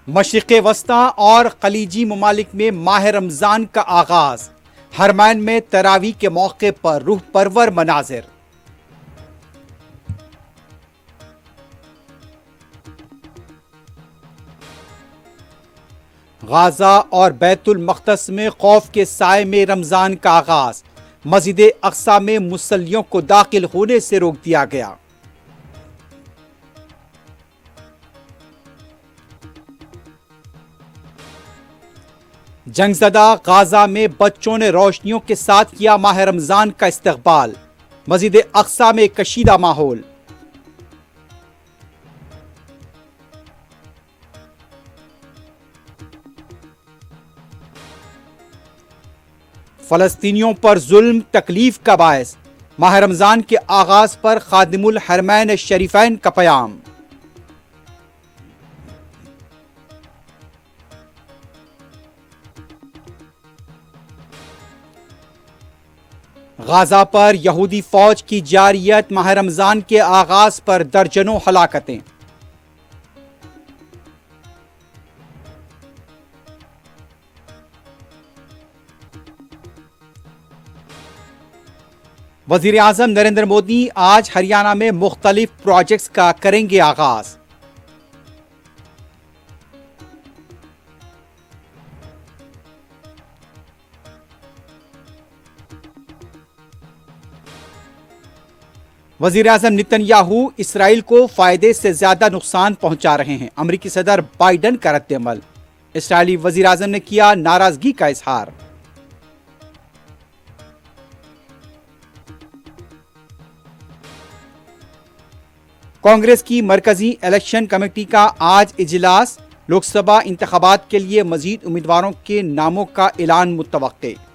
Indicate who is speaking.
Speaker 1: مشرق وسطی اور خلیجی ممالک میں ماہ رمضان کا آغاز، حرمین میں تراویح کے موقع پر روح پرور مناظر۔ غزہ اور بیت المقدس میں خوف کے سائے میں رمضان کا آغاز، مسجد اقصی میں مصلیوں کو داخل ہونے سے روک دیا گیا۔ جنگ زدہ غزہ میں بچوں نے روشنیوں کے ساتھ کیا ماہ رمضان کا استقبال، مسجد اقصی میں کشیدہ ماحول۔ فلسطینیوں پر ظلم تکلیف کا باعث، ماہ رمضان کے آغاز پر خادم الحرمین الشریفین کا پیام۔ غزہ پر یہودی فوج کی جارحیت، ماہ رمضان کے آغاز پر درجنوں ہلاکتیں۔ وزیر اعظم نریندر مودی آج ہریانہ میں مختلف پروجیکٹس کا کریں گے آغاز۔ وزیر اعظم نتن یاہو اسرائیل کو فائدے سے زیادہ نقصان پہنچا رہے ہیں، امریکی صدر بائیڈن کا رد عمل۔ اسرائیلی وزیر اعظم نے کیا ناراضگی کا اظہار۔ کانگریس کی مرکزی الیکشن کمیٹی کا آج اجلاس، لوک سبھا انتخابات کے لیے مزید امیدواروں کے ناموں کا اعلان متوقع۔